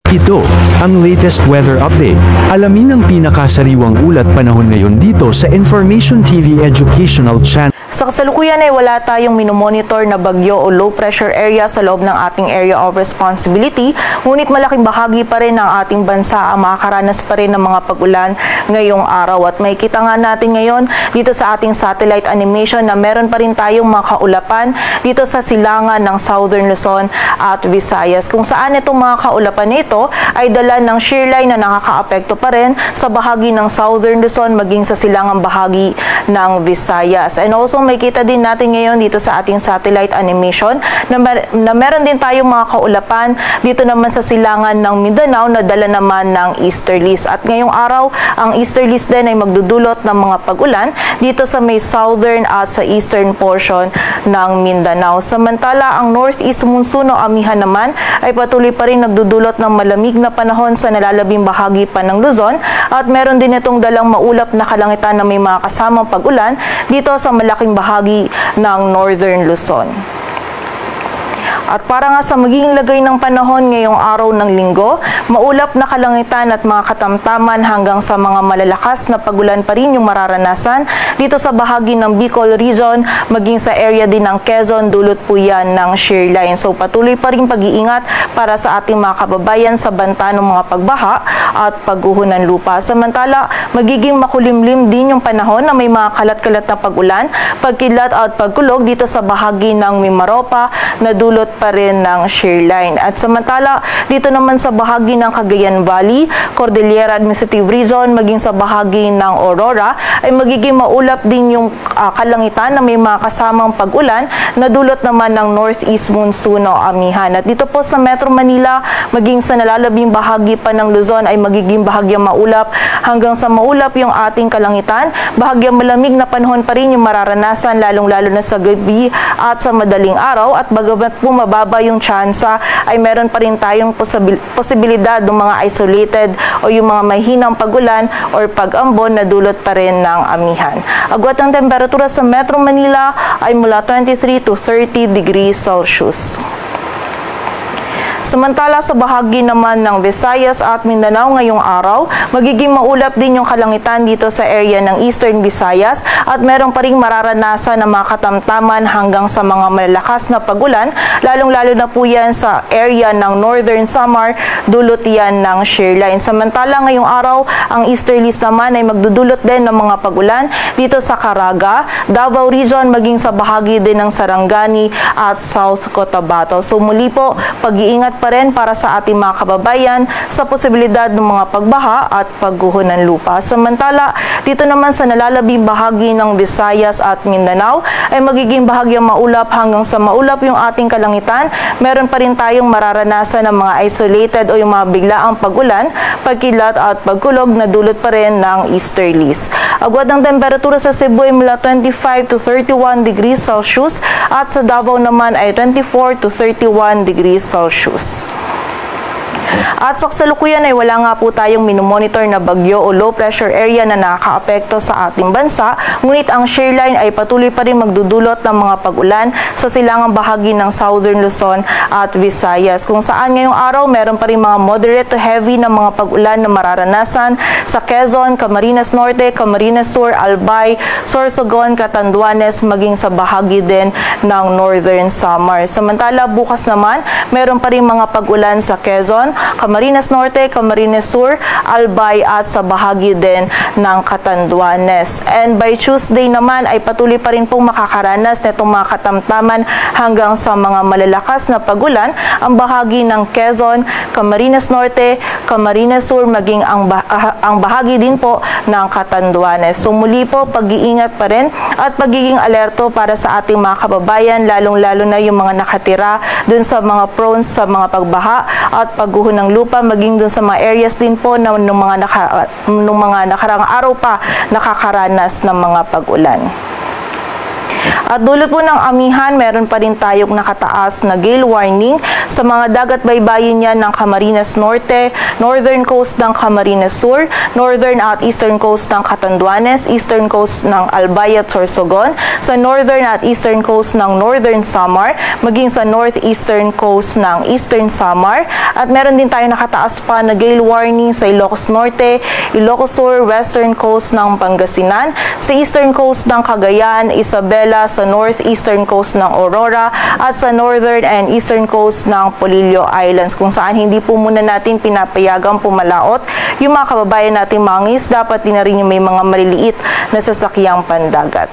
Ito ang latest weather update. Alamin ang pinakasariwang ulat panahon ngayon dito sa Information TV Educational Channel. Sa kasalukuyan ay wala tayong minomonitor na bagyo o low pressure area sa loob ng ating area of responsibility, ngunit malaking bahagi pa rin ng ating bansa ang makakaranas pa rin ng mga pag-ulan ngayong araw. At may kita nga natin ngayon dito sa ating satellite animation na meron pa rin tayong mga kaulapan dito sa silangan ng Southern Luzon at Visayas, kung saan itong mga kaulapan nito ay dala ng shear line na nakakaapekto pa rin sa bahagi ng Southern Luzon maging sa silangang bahagi ng Visayas. And also may kita din natin ngayon dito sa ating satellite animation na meron din tayong mga kaulapan dito naman sa silangan ng Mindanao na dala naman ng easterlies. At ngayong araw, ang easterlies din ay magdudulot ng mga pag-ulan dito sa may southern at sa eastern portion ng Mindanao. Samantala, ang northeast monsoon o amihan naman ay patuloy pa rin nagdudulot ng malamig na panahon sa nalalabing bahagi pa ng Luzon at meron din itong dalang maulap na kalangitan na may mga kasamang pag-ulan dito sa malaking bahagi ng Northern Luzon. At para nga sa magiging lagay ng panahon ngayong araw ng linggo, maulap na kalangitan at mga katamtaman hanggang sa mga malalakas na pagulan pa rin yung mararanasan dito sa bahagi ng Bicol Region, maging sa area din ng Quezon, dulot po yan ng shear line. So patuloy pa rin pag-iingat para sa ating mga kababayan sa banta ng mga pagbaha at pagguho ng lupa. Samantala, magiging makulimlim din yung panahon na may mga kalat-kalat na pagulan, pagkilat at pagkulog dito sa bahagi ng Mimaropa na dulot pa rin ng shear line. At samantala, dito naman sa bahagi ng Cagayan Valley, Cordillera Administrative Region, maging sa bahagi ng Aurora, ay magiging maulap din yung kalangitan na may mga kasamang pag-ulan na dulot naman ng northeast monsoon o amihan. At dito po sa Metro Manila, maging sa nalalabing bahagi pa ng Luzon ay magiging bahagyang maulap hanggang sa maulap yung ating kalangitan. Bahagyang malamig na panahon pa rin yung mararanasan lalong-lalo na sa gabi at sa madaling araw, at bagamat po mababa yung tsansa ay meron pa rin tayong posibilidad ng mga isolated o yung mga mahinang pag-ulan or pag-ambon na dulot pa rin ng amihan. Agwat ng temperatura sa Metro Manila ay mula 23 to 30 degrees Celsius. Samantala sa bahagi naman ng Visayas at Mindanao ngayong araw, magiging maulap din yung kalangitan dito sa area ng Eastern Visayas at meron pa ring mararanasan na mga katamtaman hanggang sa mga malalakas na pagulan, lalong-lalo na po yan sa area ng Northern Samar, dulot yan ng shear line. Samantala ngayong araw, ang easterlies naman ay magdudulot din ng mga pagulan dito sa Caraga, Davao Region, maging sa bahagi din ng Sarangani at South Cotabato. So muli po, pag-iingat pa rin para sa ating mga kababayan sa posibilidad ng mga pagbaha at pagguho ng lupa. Samantala, dito naman sa nalalabing bahagi ng Visayas at Mindanao ay magiging bahagyang maulap hanggang sa maulap yung ating kalangitan. Meron pa rin tayong mararanasan ng mga isolated o yung mga biglaang pag-ulan, pagkilat at pagkulog na dulot pa rin ng easterlies. Agwat ng temperatura sa Cebu ay mula 25 to 31 degrees Celsius at sa Davao naman ay 24 to 31 degrees Celsius. At sa kasalukuyan ay wala nga po tayong minomonitor na bagyo o low pressure area na nakakaapekto sa ating bansa, ngunit ang shear line ay patuloy pa rin magdudulot ng mga pag-ulan sa silangang bahagi ng Southern Luzon at Visayas, kung saan ngayong araw meron pa rin mga moderate to heavy na mga pag-ulan na mararanasan sa Quezon, Camarines Norte, Camarines Sur, Albay, Sorsogon, Catanduanes, maging sa bahagi din ng Northern Samar. Samantala bukas naman meron pa rin mga pag-ulan sa Quezon, Camarines Norte, Camarines Sur, Albay at sa bahagi din ng Catanduanes. And by Tuesday naman ay patuloy pa rin pong makakaranas nitong mga katamtaman hanggang sa mga malalakas na pagulan ang bahagi ng Quezon, Camarines Norte, Camarines Sur, maging ang bahagi din po ng Catanduanes. So muli po, pag-iingat pa rin at pagiging alerto para sa ating mga kababayan, lalong-lalo na yung mga nakatira dun sa mga prone sa mga pagbaha at pagguho ng lupa, maging dun sa mga areas din po na nung mga nakaraang araw pa nakakaranas ng mga pag-ulan. At dulot po ng amihan, meron pa rin tayong nakataas na gale warning sa mga dagat baybayin yan ng Camarines Norte, northern coast ng Camarines Sur, northern at eastern coast ng Catanduanes, eastern coast ng Albay at Sorsogon, sa northern at eastern coast ng Northern Samar, maging sa northeastern coast ng Eastern Samar. At meron din tayo nakataas pa na gale warning sa Ilocos Norte, Ilocos Sur, western coast ng Pangasinan, sa eastern coast ng Cagayan, Isabela, sa northeastern coast ng Aurora, at sa northern and eastern coast ng Polillo Islands, kung saan hindi po muna natin pinapayagang pumalaot yung mga kababayan natin mga isda, pati na rin yung may mga maliliit na sasakyang pandagat.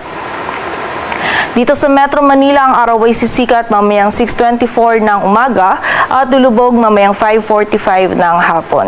Dito sa Metro Manila, ang araw ay sisikat mamayang 6:24 ng umaga at lulubog mamayang 5:45 ng hapon.